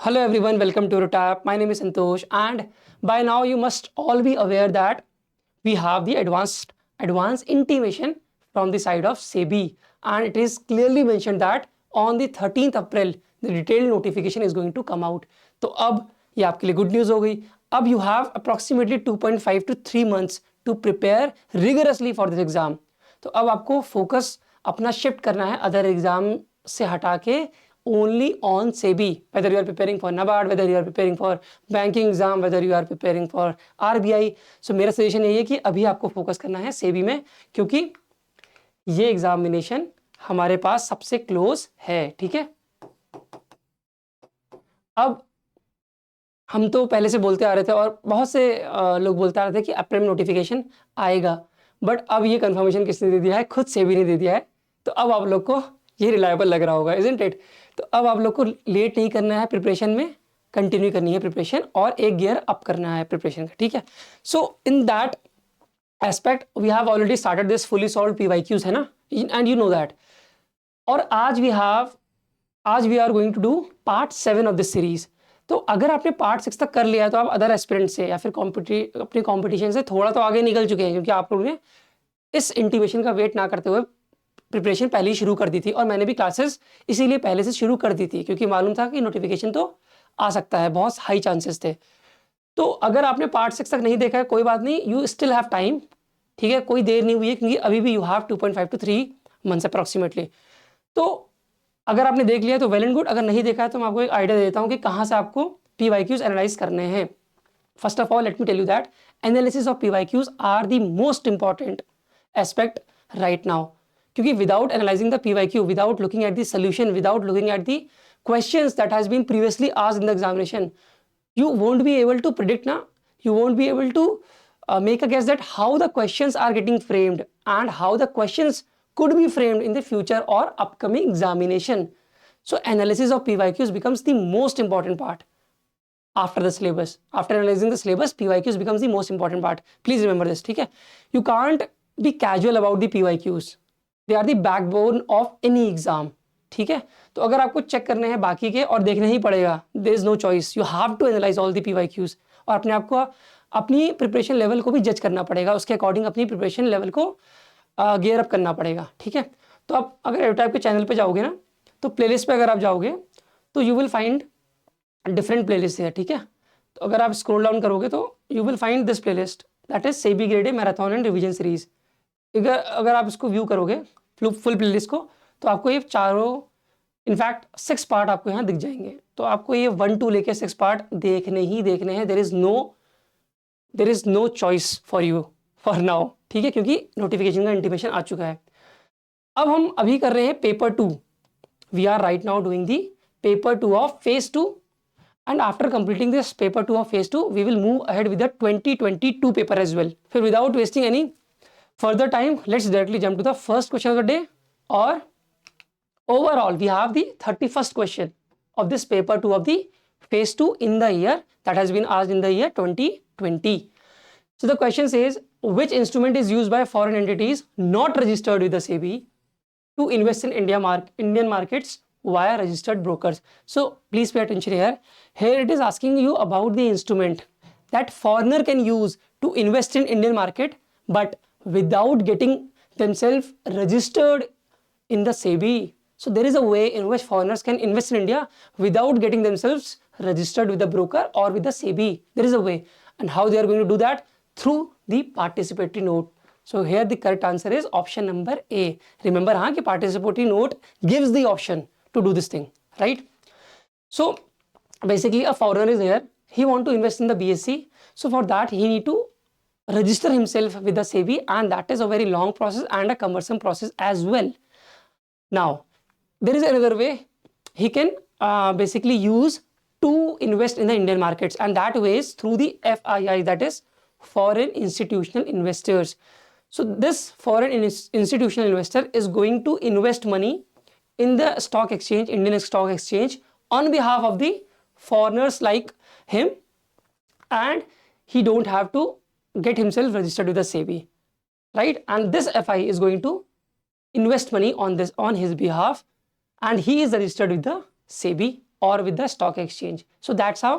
Hello everyone, welcome to Rotap. My name is Santosh, and by now you must all be aware that we have the advanced intimation from the side of SEBI, and it is clearly mentioned that on the 13th April the detailed notification is going to come out. तो अब ये आपके लिए good news हो गई. अब you have approximately 2.5 to 3 months to prepare rigorously for this exam. तो अब आपको फोकस अपना शिफ्ट करना है अदर एग्जाम से हटा के only on SEBI, whether you are preparing for NABARD, whether you are preparing for banking exam, whether you are preparing for RBI. So मेरा सजेशन यही है कि अभी आपको फोकस करना है SEBI में, क्योंकि ये एग्जामिनेशन हमारे पास सबसे क्लोज है. ठीक है, अब हम तो पहले से बोलते आ रहे थे और बहुत से लोग बोलते आ रहे थे कि अप्रैल में नोटिफिकेशन आएगा, बट अब ये कंफर्मेशन किसने दे दिया है? खुद SEBI ने दे दिया है. तो अब आप लोग को ये रिलायबल लग रहा होगा, इजंट इट? तो अब आप लोग को लेट नहीं करना है, प्रिपरेशन में कंटिन्यू करनी है प्रिपरेशन, और एक गियर अप करना है प्रिपरेशन का. ठीक है, so in that aspect we have already started this fully solved PYQs, है ना, एंड यू नो दैट. और आज we are going to do part 7 of this series. तो अगर आपने पार्ट 6 तक कर लिया तो आप अदर एस्पिरेंट से या फिर अपने कॉम्पिटिशन से थोड़ा तो आगे निकल चुके हैं, क्योंकि आप लोगों ने इस इंटीमेशन का वेट ना करते हुए प्रिपरेशन पहले ही शुरू कर दी थी. और मैंने भी क्लासेस इसीलिए पहले से शुरू कर दी थी, क्योंकि मालूम था कि नोटिफिकेशन तो आ सकता है, बहुत हाई चांसेस थे. तो अगर आपने पार्ट 6 तक नहीं देखा है, कोई बात नहीं, यू स्टिल हैव टाइम. ठीक है, कोई देर नहीं हुई है, क्योंकि अभी भी you have 2.5 to 3 months approximately. तो अगर आपने देख लिया तो वेल एंड गुड. अगर नहीं देखा है तो मैं आपको एक आइडिया देता हूँ कि कहाँ से आपको PYQs एनालाइज करने हैं. First of all let me tell you that analysis of PYQs are the most important aspect right now. क्योंकि without analysing the PYQ, without looking at the solution, without looking at the questions that has been previously asked in the examination, you won't be able to predict now, you won't be able to make a guess that how the questions are getting framed and how the questions could be framed in the future or upcoming examination. So analysis of PYQs becomes the most important part after the syllabus. After analyzing the syllabus, PYQs becomes the most important part. Please remember this. ठीक है, you can't be casual about the PYQs. They are the backbone of any exam. ठीक है, तो अगर आपको check करने हैं बाकी के और देखना ही पड़ेगा, there is no choice, you have to analyse all the PYQs. और अपने आप को अपनी प्रिपरेशन लेवल को भी जज करना पड़ेगा, उसके अकॉर्डिंग अपनी प्रिपरेशन लेवल को गियर अप करना पड़ेगा. ठीक है, तो आप अगर एडोटाइप के चैनल पे जाओगे ना, तो प्लेलिस्ट पे अगर आप जाओगे तो you will find different playlist है. ठीक है, तो अगर आप स्क्रॉल डाउन करोगे तो you will find this playlist, that is SEBI grade A marathon and revision series. अगर आप इसको व्यू करोगे फुल प्लेलिस्ट को, तो आपको ये चारों इनफैक्ट 6 पार्ट आपको यहाँ दिख जाएंगे. तो आपको ये 1 to लेके 6 पार्ट देखने ही देखने हैं. There is no choice for you for now. ठीक है, क्योंकि नोटिफिकेशन का इंटीमेशन आ चुका है. अब हम अभी कर रहे हैं paper 2. We are right now doing the paper 2 of phase 2, and after completing this paper 2 of phase 2 we will move ahead with the 2022 paper as well. फिर without wasting any further time, let's directly jump to the first question of the day. Or overall we have the 31st question of this paper 2 of the phase 2 in the year that has been asked in the year 2020. So the question says, which instrument is used by foreign entities not registered with the SEBI to invest in Indian markets via registered brokers? So please pay attention here. Here it is asking you about the instrument that foreigner can use to invest in Indian market, but without getting themselves registered in the SEBI. So there is a way in which foreigners can invest in India without getting themselves registered with the broker or with the SEBI. There is a way, and how they are going to do that? Through the participatory note. So here the correct answer is option number A. Remember हाँ कि participatory note gives the option to do this thing, right? So basically a foreigner is here, he want to invest in the BSc. So for that he need to register himself with the SEBI, and that is a very long process and a cumbersome process as well. Now there is another way he can basically use to invest in the Indian markets, and that way is through the FII, that is foreign institutional investors. So this foreign institutional investor is going to invest money in the stock exchange, Indian stock exchange, on behalf of the foreigners like him, and he don't have to get himself registered with the SEBI, right? And this FI is going to invest money on his behalf, and he is registered with the SEBI or with the stock exchange. So that's how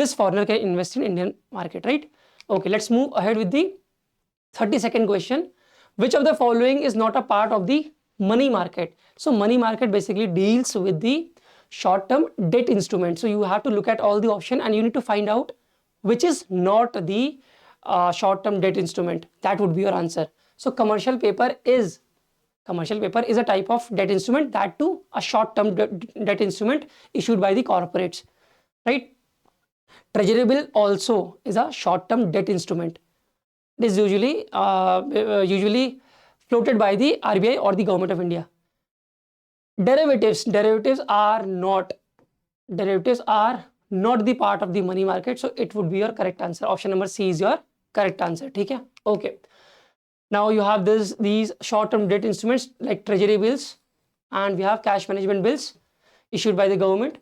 this foreigner can invest in Indian market, right? Okay, let's move ahead with the 32nd question. Which of the following is not a part of the money market? So money market basically deals with the short term debt instrument. So you have to look at all the option and you need to find out which is not the short term debt instrument. That would be your answer. So commercial paper is a type of debt instrument, that too a short term debt instrument issued by the corporates, right? Treasury bill also is a short term debt instrument. It is usually floated by the RBI or the government of India. Derivatives are not the part of the money market, so it would be your correct answer. Option number C is your correct answer. ठीक है? Okay. Now you have these short-term debt instruments like treasury bills, and we have cash management bills issued by the government.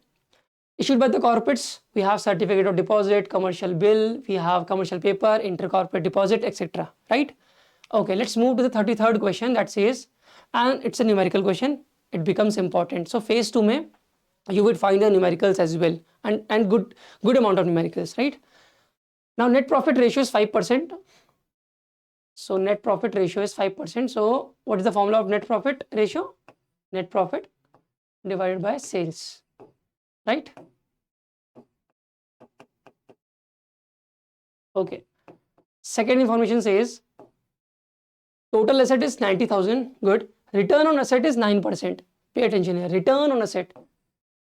Issued by the corporates, we have certificate of deposit, commercial bill, we have commercial paper, intercorporate deposit, etc. Right? Okay, let's move to the 33rd question that says, and it's a numerical question. It becomes important. So phase 2 mein you would find the numericals as well, and good amount of numericals, right? Now net profit ratio is 5%. So net profit ratio is 5%. So what is the formula of net profit ratio? Net profit divided by sales, right? Okay. Second information says total asset is 90,000. Good. Return on asset is 9%. Pay attention here. Return on asset.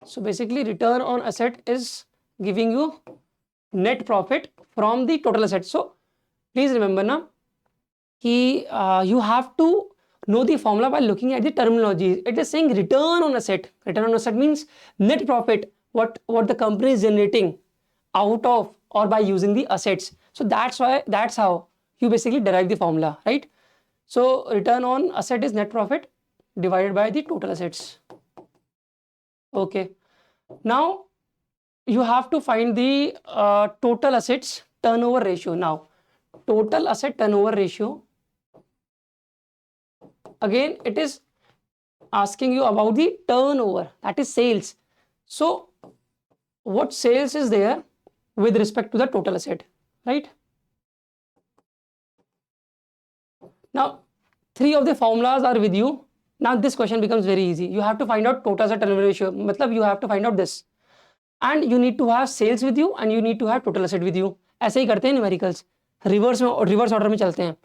So basically return on asset is giving you net profit from the total asset. So please remember now, you have to know the formula by looking at the terminology. It is saying return on asset. Return on asset means net profit, what the company is generating out of or by using the assets. So that's how you basically derive the formula, right? So return on asset is net profit divided by the total assets. Okay. Now you have to find the total assets turnover ratio. Now total asset turnover ratio, again it is asking you about the turnover, that is sales. So what sales is there with respect to the total asset, right? Now 3 of the formulas are with you. Now this question becomes very easy. You have to find out total asset turnover ratio. मतलब you have to find out this, and you need to have sales with you and you need to have total asset with you. ऐसे ही करते हैं numericals, reverse order में चलते हैं.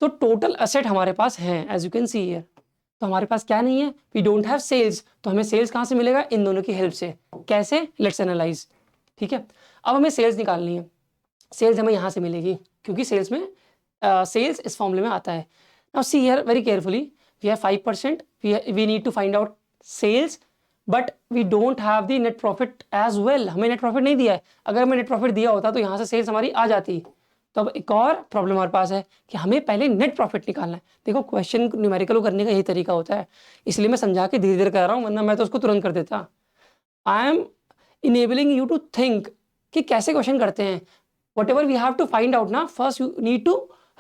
तो total asset हमारे पास है, as you can see here. तो हमारे पास क्या नहीं है? We don't have sales. तो हमें सेल्स कहाँ से मिलेगा? इन दोनों की हेल्प से. कैसे? Let's analyse. ठीक है, अब हमें सेल्स निकालनी है. सेल्स हमें यहाँ से मिलेगी क्योंकि सेल्स में सेल्स इस फॉर्मूले में आता है. Now see here very carefully, we have 5%, we need to find out sales, but we don't have the net profit as well. हमें नेट प्रॉफिट नहीं दिया है. अगर हमें नेट प्रॉफिट दिया होता तो यहाँ से सेल्स हमारी आ जाती. तो अब एक और प्रॉब्लम हमारे पास है कि हमें पहले नेट प्रॉफिट निकालना है. देखो क्वेश्चन न्यूमेरिकल करने का यही तरीका होता है, इसलिए मैं समझा के धीरे धीरे कर रहा हूँ, वरना मैं तो उसको तुरंत कर देता. I am enabling you to think कि कैसे क्वेश्चन करते हैं. Whatever we have to find out ना, first you need to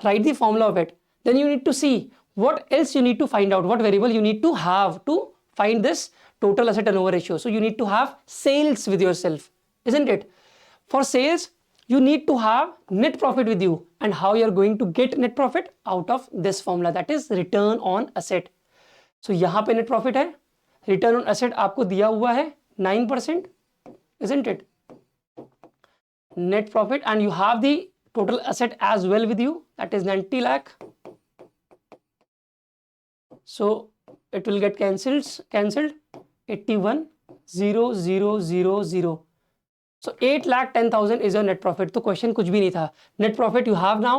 write the formula of it, then you need to see what else you need to find out, what variable you need to have to find this total asset turnover ratio. So you need to have sales with yourself, isn't it? For sales you need to have net profit with you, and how you are going to get net profit? Out of this formula, that is return on asset. So यहाँ पे net profit है, return on asset आपको दिया हुआ है 9%, isn't it? Net profit, and you have the total asset as well with you, that is 90 lakh. So it will get cancelled 81,0,0,0. So 8,10,000 is your net profit. तो question कुछ भी नहीं था. Net profit you have now,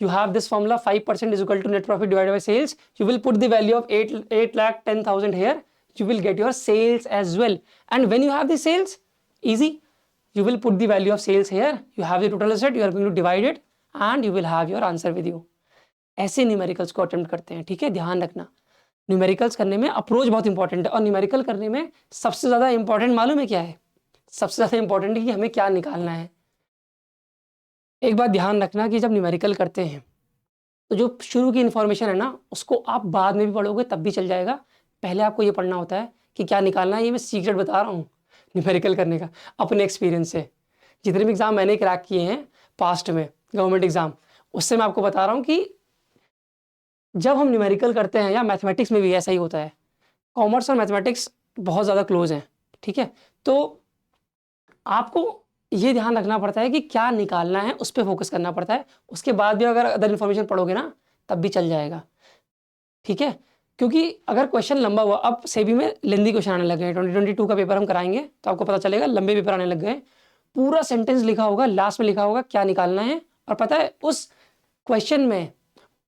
you have this formula 5% is equal to net profit divided by sales. You will put the value of 8,10,000 here. You will get your sales as well. And when you have the sales, easy. You will put the value of sales here. You have the total asset. You are going to divide it, and you will have your answer with you. ऐसे numericals को attempt करते हैं. ठीक है, ध्यान रखना. Numericals करने में अप्रोच बहुत इंपॉर्टेंट है, और न्यूमेरिकल करने में सबसे ज़्यादा इंपॉर्टेंट मालूम है क्या है? सबसे ज़्यादा इंपॉर्टेंट है कि हमें क्या निकालना है. एक बात ध्यान रखना कि जब न्यूमेरिकल करते हैं तो जो शुरू की इन्फॉर्मेशन है ना, उसको आप बाद में भी पढ़ोगे तब भी चल जाएगा. पहले आपको ये पढ़ना होता है कि क्या निकालना है. ये मैं सीक्रेट बता रहा हूँ. न्यूमेरिकल करने का अपने एक्सपीरियंस से। जितने भी एग्ज़ाम मैंने क्रैक किए हैं पास्ट में गवर्नमेंट एग्ज़ाम, उससे मैं आपको बता रहा हूँ कि जब हम न्यूमेरिकल करते हैं, या मैथमेटिक्स में भी ऐसा ही होता है, कॉमर्स और मैथमेटिक्स बहुत ज़्यादा क्लोज हैं, ठीक है। तो आपको ये ध्यान रखना पड़ता है कि क्या निकालना है, उस पर फोकस करना पड़ता है। उसके बाद भी अगर अदर इन्फॉर्मेशन पढ़ोगे ना, तब भी चल जाएगा, ठीक है। क्योंकि अगर क्वेश्चन लंबा हुआ, अब सेबी में लेंदी क्वेश्चन आने लगे हैं, 2022 का पेपर हम कराएंगे तो आपको पता चलेगा लंबे पेपर आने लग गए। पूरा सेंटेंस लिखा होगा, लास्ट में लिखा होगा क्या निकालना है, और पता है उस क्वेश्चन में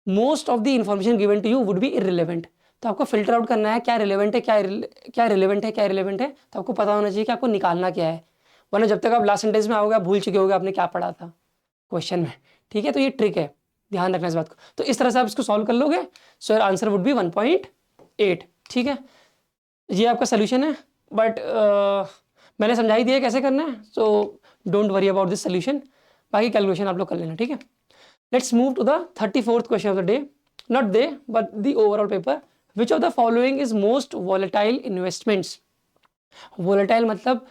most of the information given to you would be irrelevant. तो आपको फिल्टर आउट करना है क्या रिलेवेंट है, क्या रिलेवेंट है, क्या रिलेवेंट है। तो आपको पता होना चाहिए कि आपको निकालना क्या है, वरना जब तक आप लास्ट सेंटेंस में आओगे आप भूल चुके होगे आपने क्या पढ़ा था क्वेश्चन में, ठीक है। तो ये ट्रिक है, ध्यान रखना इस बात को। तो इस तरह से आप इसको सॉल्व कर लोगे, so your answer would be 1.8, ठीक है। ये आपका सोल्यूशन है, बट मैंने समझा ही दिया कैसे करना है, so don't worry about this solution. बाकी कैलकुलेशन आप लोग कर लेना, ठीक है। Let's move to the 34th question of the day. Not day, but the overall paper. Which of the following is most volatile investments? Volatile मतलब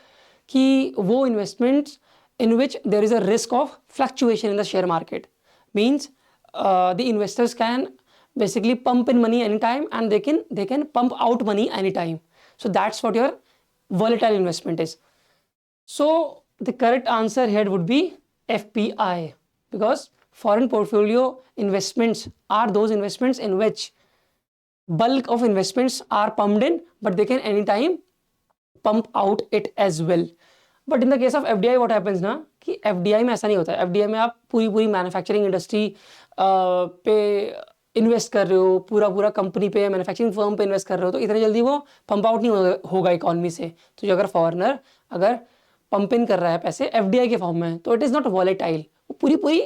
कि वो investments in which there is a risk of fluctuation in the share market. Means the investors can basically pump in money anytime and they can pump out money anytime. So that's what your volatile investment is. So the correct answer here would be FPI, because foreign portfolio investments are those investments in which bulk of investments are pumped in, but they can anytime pump out it as well. But in the case of FDI what happens ना, कि FDI में ऐसा नहीं होता है। FDI में आप पूरी मैन्युफैक्चरिंग इंडस्ट्री पे इन्वेस्ट कर रहे हो, पूरा कंपनी पे, मैन्युफैक्चरिंग फर्म पे इन्वेस्ट कर रहे हो, तो इतनी जल्दी वो पंप आउट नहीं होगा इकॉनमी से। तो जो अगर फॉरेनर अगर पंप इन कर रहा है पैसे FDI के फॉर्म में, तो इट इज़ नॉट वॉलेटाइल। वो पूरी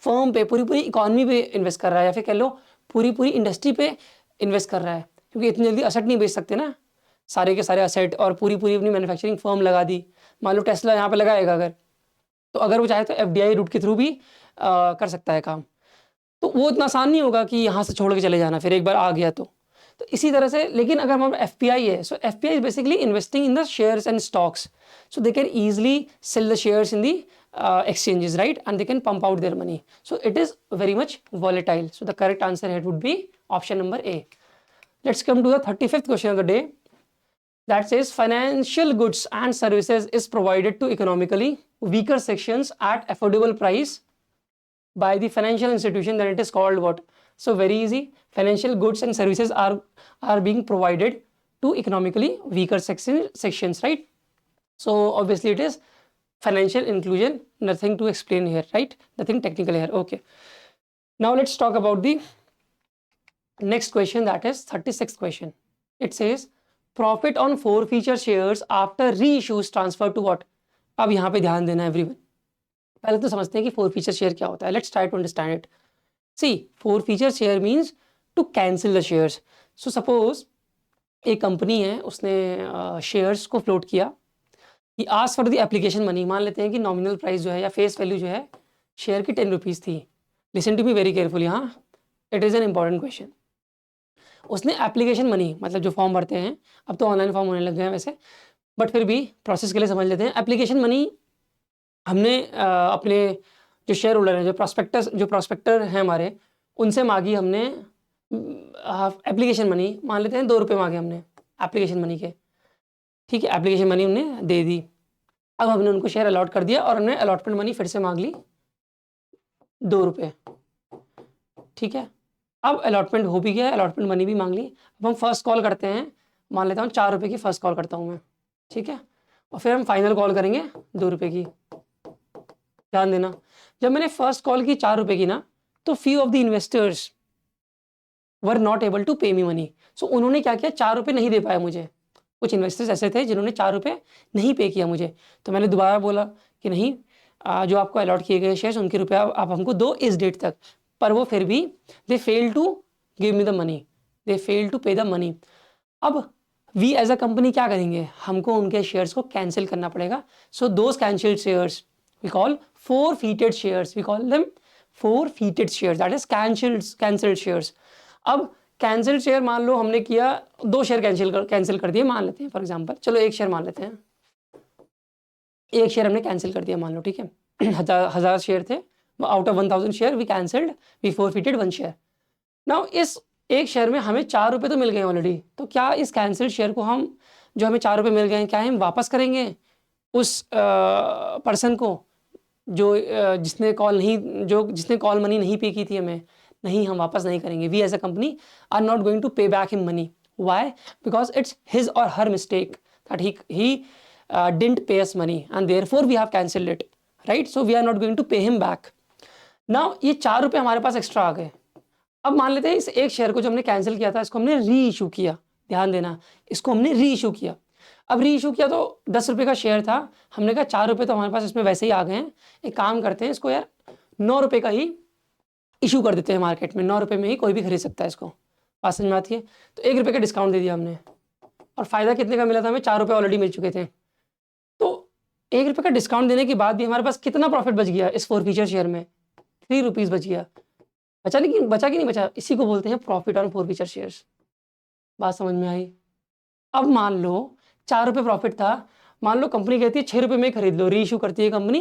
फर्म पे, पूरी इकॉनमी पे इन्वेस्ट कर रहा है, या फिर कह लो पूरी इंडस्ट्री पे इन्वेस्ट कर रहा है। क्योंकि इतनी जल्दी असेट नहीं बेच सकते ना, सारे के सारे असेट, और पूरी अपनी मैन्युफैक्चरिंग फर्म लगा दी। मान लो टेस्ला यहाँ पे लगाएगा अगर, तो अगर वो चाहे तो FDI रूट के थ्रू भी कर सकता है काम। तो वो इतना आसान नहीं होगा कि यहाँ से छोड़ के चले जाना फिर एक बार आ गया तो इसी तरह से। लेकिन अगर हम FPI है, so FPI is basically investing in the shares and stocks, so they can easily sell the shares in the exchanges, right, and they can pump out their money. So it is very much volatile. So the correct answer here would be option number A. Let's come to the 35th question of the day. That says financial goods and services is provided to economically weaker sections at affordable price by the financial institution, then it is called what? So very easy. Financial goods and services are being provided to economically weaker sections, right? So obviously it is financial inclusion. Nothing to explain here, right? Nothing technical here. Okay, now let's talk about the next question, that is 36th question. It says profit on forfeiture shares after reissues transfer to what? अब यहाँ पे ध्यान देना everyone. पहले तो समझते हैं कि forfeiture शेयर क्या होता है। Let's try to understand it. See, forfeiture share means to cancel the shares. So suppose एक कंपनी है, उसने शेयर्स को फ्लोट किया, कि ask for the application money. मान लेते हैं कि नॉमिनल प्राइस जो है या फेस वैल्यू जो है शेयर की 10 रुपीज़ थी। Listen to me very carefully, हाँ, it is an important question. उसने एप्लीकेशन मनी मतलब जो फॉर्म भरते हैं, अब तो ऑनलाइन फॉर्म होने लग गए हैं वैसे, बट फिर भी प्रोसेस के लिए समझ लेते हैं। एप्लीकेशन मनी हमने अपने जो शेयर होल्डर हैं, जो प्रॉस्पेक्टर हैं हमारे, उनसे मांगी हमने एप्लीकेशन मनी। मान लेते हैं 2 रुपये मांगे हमने एप्लीकेशन मनी के, ठीक है। एप्लीकेशन मनी हमने दे दी। अब हमने उनको शेयर अलॉट कर दिया और हमने अलॉटमेंट मनी फिर से मांग ली 2 रुपये, ठीक है। अब अलॉटमेंट हो भी गया, अलॉटमेंट मनी भी मांग ली। अब हम फर्स्ट कॉल करते हैं, मान लेता हूँ 4 रुपये की फर्स्ट कॉल करता हूँ मैं, ठीक है। और फिर हम फाइनल कॉल करेंगे 2 रुपये की। ध्यान देना, जब मैंने फर्स्ट कॉल की 4 रुपये की ना, तो few of the investors were not able to pay me money. सो उन्होंने क्या किया, 4 रुपये नहीं दे पाया मुझे। कुछ इन्वेस्टर्स ऐसे थे जिन्होंने 4 रुपये नहीं पे किया मुझे। तो मैंने दोबारा बोला कि नहीं, जो आपको अलॉट किए गए शेयर्स उनके रुपये आप हमको दो इस डेट तक। पर वो फिर भी they fail to give me the money, they fail to pay the money. अब वी एज अ कंपनी क्या करेंगे, हमको उनके शेयर्स को कैंसिल करना पड़ेगा। So those cancelled shares we call forfeited shares, we call them forfeited shares, that is cancelled shares. अब cancel share मान लो हमने किया 2 शेयर कैंसिल कर दिए मान लेते हैं फॉर एग्जांपल, चलो 1 शेयर मान लेते हैं। एक शेयर हमने कैंसिल कर दिया मान लो, ठीक है। 1000 शेयर थे, out of 1000 share we cancelled, we forfeited 1 share. Now इस एक शेयर में हमें 4 रुपये तो मिल गए ऑलरेडी, तो क्या इस कैंसिल्ड शेयर को हम, जो हमें 4 रुपये मिल गए हैं, क्या हम वापस करेंगे उस पर्सन को जो जिसने कॉल मनी नहीं पे की थी हमें? नहीं, हम वापस नहीं करेंगे। We as a company are not going to pay back him money. Why? Because it's his or her mistake that he didn't pay us money and therefore we have cancelled it, right? So we are not going to pay him back. Now ये 4 रुपये हमारे पास extra आ गए। अब मान लेते हैं इस एक शेयर को जो हमने कैंसिल किया था, इसको हमने री इशू किया। ध्यान देना, इसको हमने री इशू किया। अब री इशू किया तो 10 रुपये का शेयर था, हमने कहा 4 रुपये तो हमारे पास इसमें वैसे ही आ गए हैं, एक काम करते हैं इसको यार 9 रुपये का ही इशू कर देते हैं मार्केट में। 9 रुपये में ही कोई भी खरीद सकता है इसको। बात समझ में आती है? तो 1 रुपये का डिस्काउंट दे दिया हमने, और फायदा कितने का मिला था हमें? 4 रुपये ऑलरेडी मिल चुके थे। तो 1 रुपये का डिस्काउंट देने के बाद भी हमारे पास कितना प्रॉफिट बच गया इस फॉरफीचर शेयर में? 3 रुपीज़ बच गया। बचा कि नहीं बचा? इसी को बोलते हैं प्रॉफिट ऑन फॉरफीचर शेयर्स। बात समझ में आई? अब मान लो 4 रुपये प्रॉफिट था, मान लो कंपनी कहती है 6 रुपये में ही खरीद लो, री इशू करती है कंपनी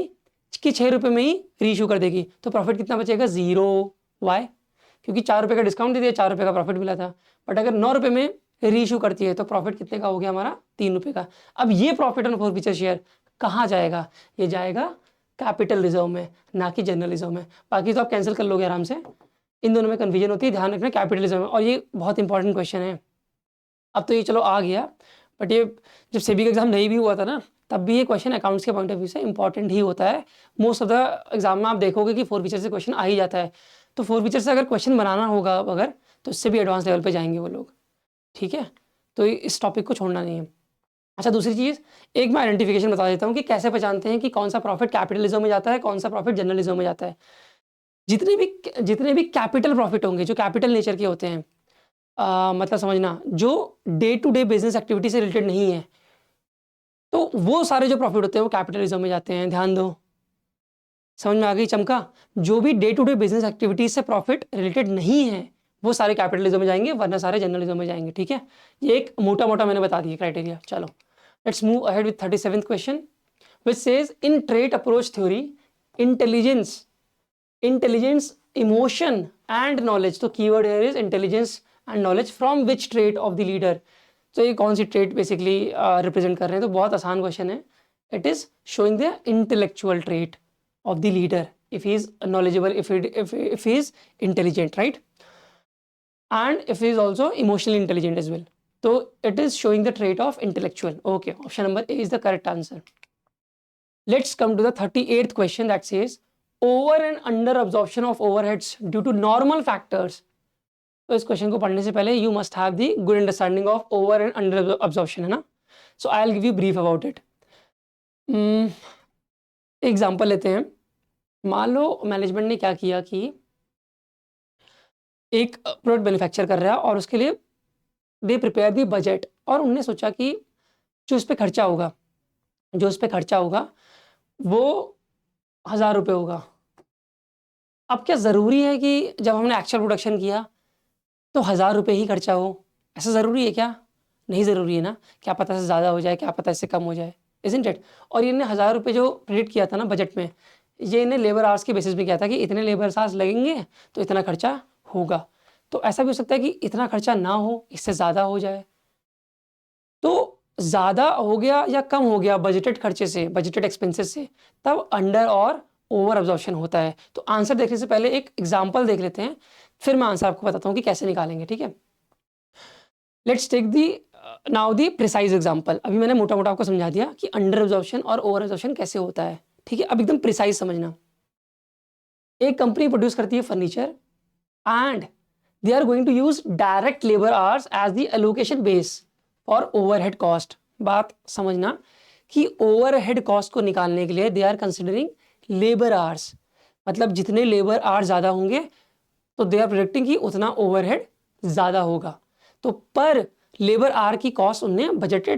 कि 6 रुपये में ही री इशू कर देगी, तो प्रॉफिट कितना बचेगा? 0। वाई? क्योंकि 4 रुपये का डिस्काउंट दे दिया, 4 रुपये का प्रॉफिट मिला था। बट अगर 9 रुपये में री इशू करती है तो प्रॉफिट कितने का हो गया हमारा? 3 रुपये का। अब ये प्रॉफिट ऑन फॉरफीचर शेयर कहाँ जाएगा? ये जाएगा कैपिटल रिजर्व में, ना कि जनरल रिजर्व में। बाकी तो आप कैंसिल कर लोगे आराम से, इन दोनों में कन्फ्यूजन होती है, ध्यान रखना कैपिटल रिजर्व में। और ये बहुत इंपॉर्टेंट क्वेश्चन है। अब तो ये चलो आ गया, बट ये जब सेबी का एग्जाम नहीं भी हुआ था ना, तब भी ये क्वेश्चन अकाउंट्स के पॉइंट ऑफ व्यू से इंपॉर्टेंट ही होता है। मोस्ट ऑफ द एग्जाम में आप देखोगे कि फॉरफीचर से क्वेश्चन आ ही जाता है। तो फॉरफीचर से अगर क्वेश्चन बनाना होगा अगर, तो इससे भी एडवांस लेवल पे जाएंगे वो लोग, ठीक है? तो इस टॉपिक को छोड़ना नहीं है। अच्छा, दूसरी चीज़, एक मैं आइडेंटिफिकेशन बता देता हूँ कि कैसे पहचानते हैं कि कौन सा प्रॉफिट कैपिटलिज्म में जाता है, कौन सा प्रॉफिट जर्नलिज्म में जाता है। जितने भी कैपिटल प्रॉफिट होंगे, जो कैपिटल नेचर के होते हैं, मतलब समझना, जो day to day business activity से रिलेटेड नहीं है, तो वो सारे जो प्रॉफिट होते हैं वो कैपिटलिज्म में जाते हैं। ध्यान दो, समझ में आ गई चमका? जो भी day to day business activities से प्रॉफिट रिलेटेड नहीं है वो सारे कैपिटलिज्म में जाएंगे, वरना सारे जर्नलिज्म में जाएंगे, ठीक है? ये एक मोटा मोटा मैंने बता दिया क्राइटेरिया। चलो let's move ahead with 37th question, which says in trait approach theory intelligence, emotion and knowledge, तो keyword here is intelligence and knowledge, from which trait of the leader. तो ये कौन सी ट्रेट बेसिकली रिप्रेजेंट कर रहे हैं? तो बहुत आसान क्वेश्चन है। It is showing the intellectual trait of the leader, if he is knowledgeable, if he is intelligent, right? And if he is also emotionally intelligent as well. So it is showing the trait of intellectual. Okay, option number A is the correct answer. Let's come to the 38th question that says over and under absorption of overheads due to normal factors. तो इस question को पढ़ने से पहले you must have the good understanding of over and under absorption, है ना? So I'll give you brief about it. Example लेते हैं। मान लो मैनेजमेंट ने क्या किया कि एक प्रोडक्ट मैन्युफैक्चर कर रहा है और उसके लिए दे प्रिपेयर दी बजट, और उनने सोचा कि जो उस पर खर्चा होगा वो 1000 रुपये होगा। अब क्या ज़रूरी है कि जब हमने एक्चुअल प्रोडक्शन किया तो 1000 रुपये ही खर्चा हो? ऐसा ज़रूरी है क्या? नहीं ज़रूरी है ना। क्या पता इससे ज़्यादा हो जाए, क्या पता इससे कम हो जाए, इज़न्ट इट? और इन्हें 1000 रुपये जो प्रेडिक्ट किया था ना बजट में, ये इन्हें लेबर आवर्स के बेसिस पे किया था कि इतने लेबर आवर्स लगेंगे तो इतना खर्चा होगा। तो ऐसा भी हो सकता है कि इतना खर्चा ना हो, इससे ज़्यादा हो जाए। तो ज़्यादा हो गया या कम हो गया बजटेड खर्चे से, बजटेड एक्सपेंसेस से, तब अंडर और ओवर अब्जॉर्प्शन होता है। तो आंसर देखने से पहले एक एग्जाम्पल देख लेते हैं, फिर मैं आंसर आपको बताता हूँ कि कैसे निकालेंगे, ठीक है? Let's take the now the precise example. अभी मैंने मोटा मोटा आपको समझा दिया कि अंडर एब्जॉर्प्शन और ओवर एब्जॉर्प्शन कैसे होता है, ठीक है? अब एकदम प्रिसाइज समझना। एक कंपनी प्रोड्यूस करती है furniture and they are going to use direct labour hours as the allocation base for overhead cost. बात समझना कि ओवरहेड कॉस्ट को निकालने के लिए they are considering labour hours, मतलब जितने लेबर आवर्स ज़्यादा होंगे तो दे आर प्रेडिक्टिंग कि उतना ओवरहेड ज़्यादा होगा। तो पर लेबर आवर की कॉस्ट उनने बजट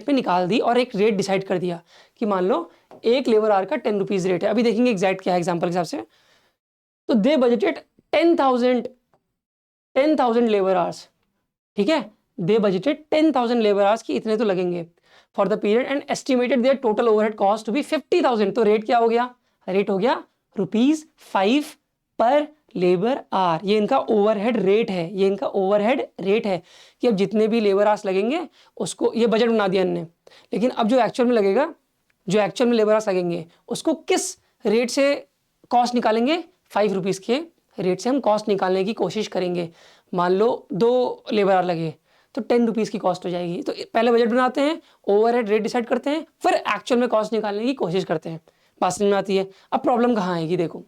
में निकाल दी और एक रेट डिसाइड कर दिया कि मान लो एक लेबर आवर का 10 रुपीज़ रेट है। अभी देखेंगे एग्जैक्ट क्या है एग्जाम्पल के हिसाब से। तो दे बजटेड 10,000 लेबर आवर्स, ठीक है? दे बजटेड 10,000 लेबर आवर्स की इतने तो लगेंगे, for the period and estimated their total overhead cost to be 50,000। तो रेट क्या हो गया, रेट हो गया ₹5 पर लेबर आर। ये इनका ओवरहेड रेट है, ये इनका ओवरहेड रेट है कि अब जितने भी लेबर आवर्स लगेंगे उसको, ये बजट बना दिया इनने, लेकिन अब जो एक्चुअल में लगेगा, जो एक्चुअल में लेबर आवर्स लगेंगे उसको किस रेट से कॉस्ट निकालेंगे, ₹5 के रेट से हम कॉस्ट निकालने की कोशिश करेंगे। मान लो 2 लेबर आवर लगे तो ₹10 की कॉस्ट हो जाएगी। तो पहले बजट बनाते हैं, ओवरहेड रेट डिसाइड करते हैं, फिर एक्चुअल में कॉस्ट निकालने की कोशिश करते हैं। बात समझ में आती है। अब प्रॉब्लम कहाँ आएगी, देखो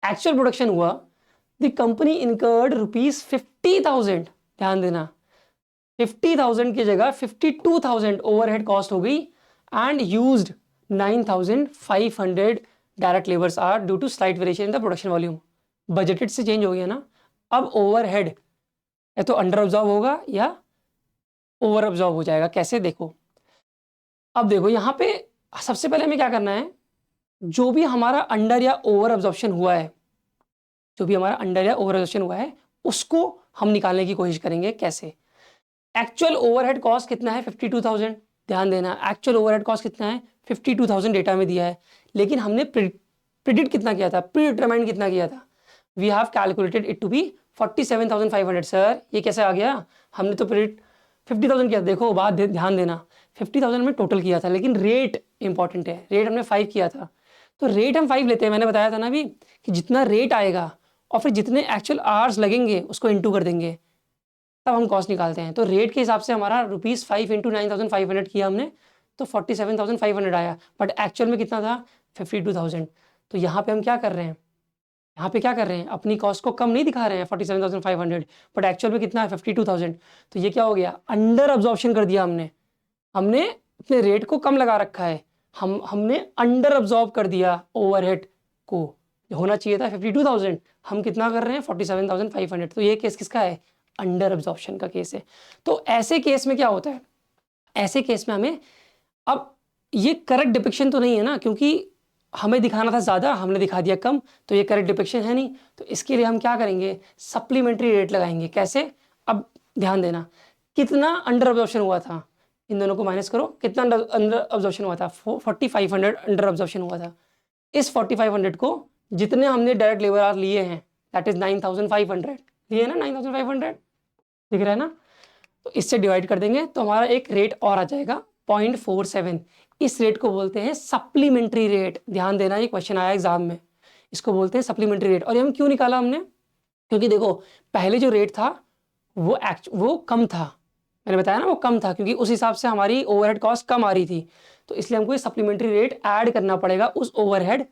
एक्चुअल प्रोडक्शन हुआ, द कंपनी इनकर्ड ₹50,000, ध्यान देना 50,000 की जगह 52,000 ओवरहेड कॉस्ट हो गई and used 9,500 direct labours are due to slight variation in the production volume. Budgeted से चेंज हो गया ना। अब ओवरहेड या तो अंडर ऑब्जॉर्व होगा या ओवर ऑब्जॉर्व हो जाएगा। कैसे, देखो अब देखो यहाँ पे सबसे पहले हमें क्या करना है, जो भी हमारा अंडर या ओवर ऑब्जॉर्प्शन हुआ है, जो भी हमारा अंडर या ओवर ऑब्जॉर्प्शन हुआ है उसको हम निकालने की कोशिश करेंगे। कैसे, एक्चुअल ओवरहेड कॉस्ट कितना है 52,000, ध्यान देना एक्चुअल ओवरहेड कॉस्ट कितना है 52,000 डेटा में दिया है, लेकिन हमने प्रिडिक्ट कितना किया था, प्री डिटरमाइंड कितना किया था, we have calculated it to be 47,500। Sir ये कैसे आ गया, हमने तो प्रिडिक्ट 50,000 किया। देखो बात ध्यान देना, 50,000 में टोटल किया था, लेकिन रेट इंपॉर्टेंट है, रेट हमने 5 किया था, तो रेट हम 5 लेते हैं। मैंने बताया था ना अभी कि जितना रेट आएगा और फिर जितने एक्चुअल आवर्स लगेंगे उसको इंटू कर देंगे, तब हम कॉस्ट निकालते हैं। तो रेट के हिसाब से हमारा ₹5 इंटू 9,500 किया हमने, तो 47,500 आया, बट एक्चुअल में कितना था 52,000। तो यहाँ पे हम क्या कर रहे हैं, यहाँ पे क्या कर रहे हैं, अपनी कॉस्ट को कम नहीं दिखा रहे हैं 47,500, बट एक्चुअल में कितना है 52,000। तो ये क्या हो गया, अंडर अब्जॉर्प्शन कर दिया हमने, हमने अपने रेट को कम लगा रखा है, हमने अंडर अब्जॉर्ब कर दिया ओवरहेड को, होना चाहिए था 52,000, हम कितना कर रहे हैं 47,500। तो ये केस किसका है, अंडर अब्जॉर्प्शन का केस है। तो ऐसे केस में क्या होता है, ऐसे केस में हमें, अब ये करेक्ट डिपिक्शन तो नहीं है ना, क्योंकि हमें दिखाना था ज़्यादा, हमने दिखा दिया कम, तो ये करेक्ट डिपिक्शन है नहीं। तो इसके लिए हम क्या करेंगे, सप्लीमेंट्री रेट लगाएंगे। कैसे, अब ध्यान देना कितना अंडर अब्जॉर्प्शन हुआ था, इन दोनों को माइनस करो, कितना अंडर अब्जॉर्प्शन हुआ था 4500 अंडर अब्जॉर्प्शन हुआ था। इस 4500 को जितने हमने डायरेक्ट लेबर आवर लिए हैं, दैट इज 9,500 लिए ना, 9,500 दिख रहा है ना, तो इससे डिवाइड कर देंगे तो हमारा एक रेट और आ जाएगा 0.47। इस रेट को बोलते हैं सप्लीमेंट्री रेट। ध्यान देना, ये क्वेश्चन आया एग्जाम में, इसको बोलते हैं सप्लीमेंट्री रेट। और ये हम क्यों निकाला हमने, क्योंकि देखो पहले जो रेट था वो कम था, मैंने बताया ना वो कम था, क्योंकि उस हिसाब से हमारी ओवरहेड कॉस्ट कम आ रही थी, तो इसलिए हमको ये सप्लीमेंट्री रेट ऐड करना पड़ेगा उस ओवरहेड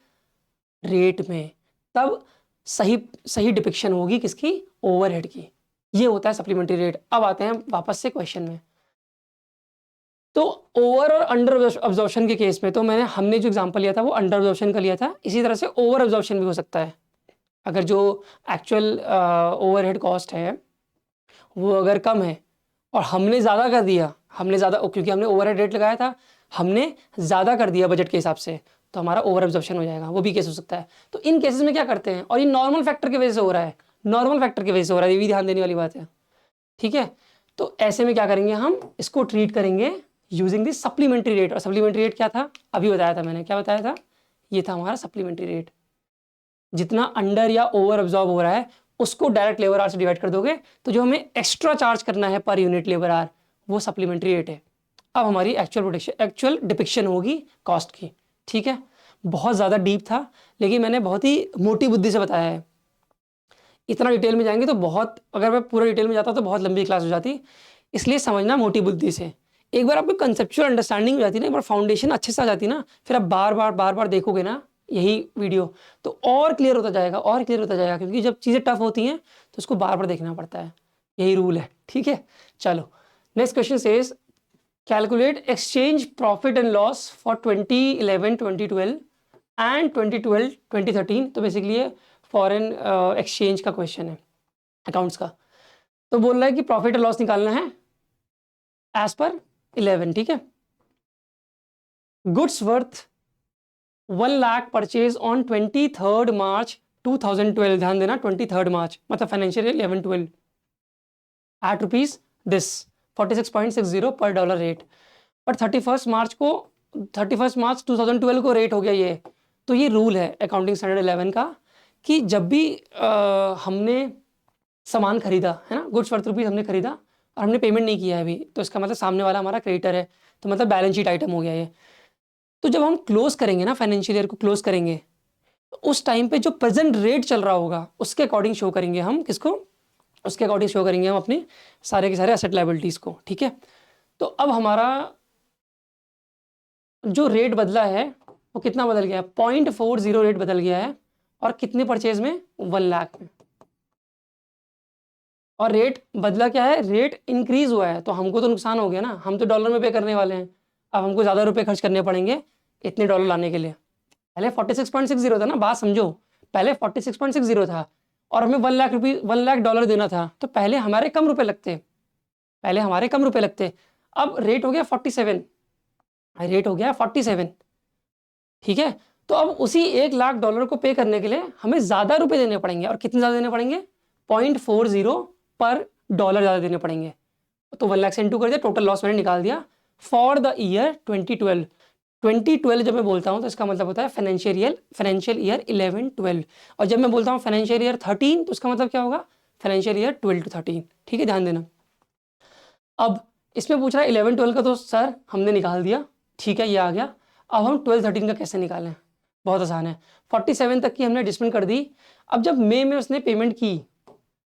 रेट में, तब सही डिपिक्शन होगी किसकी, ओवरहेड की। ये होता है सप्लीमेंट्री रेट। अब आते हैं वापस से क्वेश्चन में। तो ओवर और अंडर अब्जॉर्प्शन के केस में तो हमने जो एग्जांपल लिया था वो अंडर अब्जॉर्प्शन का लिया था, इसी तरह से ओवर अब्जॉर्प्शन भी हो सकता है। अगर जो एक्चुअल ओवरहेड कॉस्ट है वो अगर कम है और हमने ज़्यादा कर दिया, हमने ज़्यादा, क्योंकि हमने ओवरहेड रेट लगाया था, हमने ज़्यादा कर दिया बजट के हिसाब से, तो हमारा ओवर अब्जॉर्प्शन हो जाएगा, वो भी केस हो सकता है। तो इन केसेस में क्या करते हैं, और ये नॉर्मल फैक्टर की वजह से हो रहा है, नॉर्मल फैक्टर की वजह से हो रहा है, ये भी ध्यान देने वाली बात है, ठीक है। तो ऐसे में क्या करेंगे, हम इसको ट्रीट करेंगे यूजिंग दिस सप्लीमेंट्री रेट। और सप्लीमेंट्री रेट क्या था, अभी बताया था मैंने, क्या बताया था, ये था हमारा सप्लीमेंट्री रेट। जितना अंडर या ओवर अब्जॉर्ब हो रहा है उसको डायरेक्ट लेबर आवर से डिवाइड कर दोगे, तो जो हमें एक्स्ट्रा चार्ज करना है पर यूनिट लेबर आवर, वो सप्लीमेंट्री रेट है। अब हमारी एक्चुअल डिपिक्शन होगी कॉस्ट की, ठीक है। बहुत ज़्यादा डीप था, लेकिन मैंने बहुत ही मोटी बुद्धि से बताया है। इतना डिटेल में जाएंगे तो बहुत, अगर मैं पूरा डिटेल में जाता तो बहुत लंबी क्लास हो जाती, इसलिए समझना मोटी बुद्धि से। एक बार आपको कंसेप्चुअल अंडरस्टैंडिंग हो जाती ना, एक बार फाउंडेशन अच्छे से आ जाती ना, फिर आप बार बार देखोगे ना यही वीडियो, तो और क्लियर होता जाएगा, और क्लियर होता जाएगा, क्योंकि जब चीज़ें टफ होती हैं तो उसको बार देखना पड़ता है, यही रूल है, ठीक है। चलो next question says calculate exchange profit and loss for 2011, 2012 and 2012, 2013। तो बेसिकली ये फॉरेन एक्सचेंज का क्वेश्चन है, अकाउंट्स का। तो बोल रहा है कि प्रॉफिट और लॉस निकालना है एज पर 11, ठीक है। Goods worth 1 lakh purchase on 23 March 2012, ध्यान देना 23 मार्च मतलब financial year 11-12 at rupees this 46.60 per dollar rate. But 31 मार्च 2012 को रेट हो गया ये। तो ये रूल है अकाउंटिंग स्टैंडर्ड 11 का कि जब भी हमने सामान खरीदा है ना, गुड्स वर्थ रुपीज़ हमने खरीदा और हमने पेमेंट नहीं किया है अभी, तो इसका मतलब सामने वाला हमारा क्रेडिटर है, तो मतलब बैलेंस शीट आइटम हो गया ये। तो जब हम क्लोज करेंगे ना, फाइनेंशियल ईयर को क्लोज करेंगे, तो उस टाइम पे जो प्रेजेंट रेट चल रहा होगा उसके अकॉर्डिंग शो करेंगे हम किसको, उसके अकॉर्डिंग शो करेंगे हम अपने सारे के सारे एसेट लायबिलिटीज़ को। ठीक है, तो अब हमारा जो रेट बदला है वो कितना बदल गया है, 0.40 रेट बदल गया है, और कितने परचेज में, 1 लाख में। और रेट बदला क्या है, रेट इंक्रीज हुआ है, तो हमको तो नुकसान हो गया ना, हम तो डॉलर में पे करने वाले हैं, अब हमको ज़्यादा रुपए खर्च करने पड़ेंगे इतने डॉलर लाने के लिए। पहले 46.60 था ना, बात समझो, पहले 46.60 था और हमें 1 लाख रुपये, 1 लाख डॉलर देना था, तो पहले हमारे कम रुपए लगते, पहले हमारे कम रुपए लगते। अब रेट हो गया 47, रेट हो गया 47। ठीक है, तो अब उसी 1 लाख डॉलर को पे करने के लिए हमें ज़्यादा रुपए देने पड़ेंगे, और कितने ज़्यादा देने पड़ेंगे, 0.40 पर डॉलर ज़्यादा देने पड़ेंगे। तो 1 लाख से इंटू कर दिया, टोटल लॉस मैंने निकाल दिया फॉर द ईयर 2012। 2012 जब मैं बोलता हूँ तो इसका मतलब होता है फाइनेंशियल ईयर 11-12, और जब मैं बोलता हूँ फाइनेंशियल ईयर 13 तो इसका मतलब क्या होगा, फाइनेंशियल ईयर 12 to 13। ठीक है, ध्यान देना। अब इसमें पूछ रहा है 11-12 का, तो सर हमने निकाल दिया, ठीक है ये आ गया। अब हम 12-13 का कैसे निकालें, बहुत आसान है, 47 तक की हमने एडजस्टमेंट कर दी। अब जब मई में उसने पेमेंट की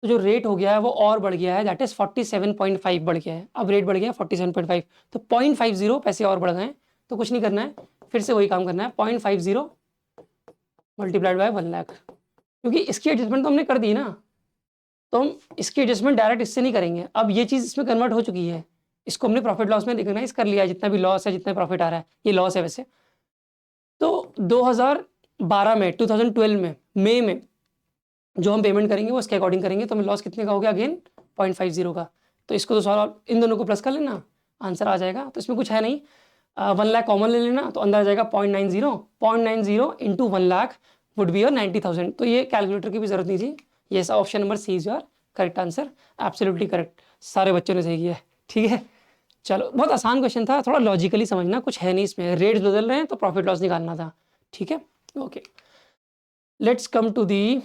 तो जो रेट हो गया है वो और बढ़ गया है, दैट इज 47.5 बढ़ गया है, अब रेट बढ़ गया 47.5, तो 0.50 पैसे और बढ़ गए। तो कुछ नहीं करना है, फिर से वही काम करना है, 0.50 मल्टीप्लाइड बाय 1 लाख, क्योंकि इसकी एडजस्टमेंट तो हमने कर दी ना, तो हम इसकी एडजस्टमेंट डायरेक्ट इससे नहीं करेंगे। अब ये चीज़ इसमें कन्वर्ट हो चुकी है, इसको हमने प्रॉफिट लॉस में रिकॉग्नाइज कर लिया है, जितना भी लॉस है जितना प्रॉफिट आ रहा है ये लॉस है वैसे। तो 2012 में 2012 में मई में जो हम पेमेंट करेंगे वो इसके अकॉर्डिंग करेंगे, तो हमें लॉस कितने का हो गया, अगेन 0.50 का। तो इसको तो सॉल्व, इन दोनों को प्लस कर लेना, आंसर आ जाएगा। तो इसमें कुछ है नहीं, 1 लाख कॉमन ले लेना, तो अंदर आ जाएगा 0.90 into 1 lakh would be your 90,000। तो ये कैलकुलेटर की भी जरूरत नहीं थी, ये option number C is your correct answer, absolutely correct, सारे बच्चों ने सही किया है। ठीक है, चलो बहुत आसान क्वेश्चन था, थोड़ा लॉजिकली समझना, कुछ है नहीं इसमें, रेट्स बदल रहे हैं तो प्रॉफिट लॉस निकालना था। ठीक है, okay, let's come to the,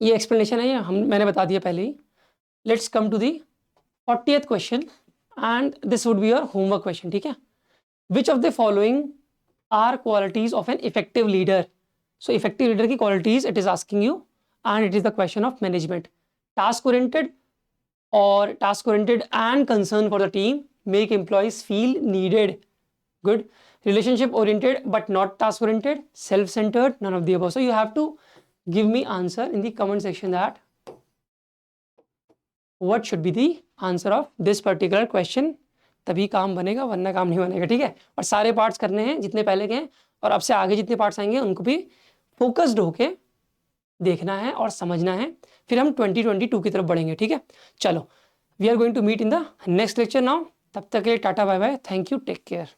ये एक्सप्लेनेशन है, ये मैंने बता दिया पहले ही। Let's come to the 40th question, and this would be your homework question. ठीक है, which of the following are qualities of an effective leader. So effective leader की qualities it is asking you, and it is the question of management. Task oriented और task oriented and concern for the team, make employees feel needed, good. Relationship oriented but not task oriented, self centered, none of the above. So you have to give me answer in the comment section that what should be the answer of this particular question, तभी काम बनेगा वरना काम नहीं बनेगा। ठीक है, और सारे पार्ट्स करने हैं जितने पहले के हैं, और अब से आगे जितने पार्ट्स आएंगे उनको भी फोकस्ड होके देखना है और समझना है, फिर हम 2022 की तरफ बढ़ेंगे। ठीक है, चलो, we are going to meet in the next lecture now, तब तक के लिए tata bye bye, thank you, take care.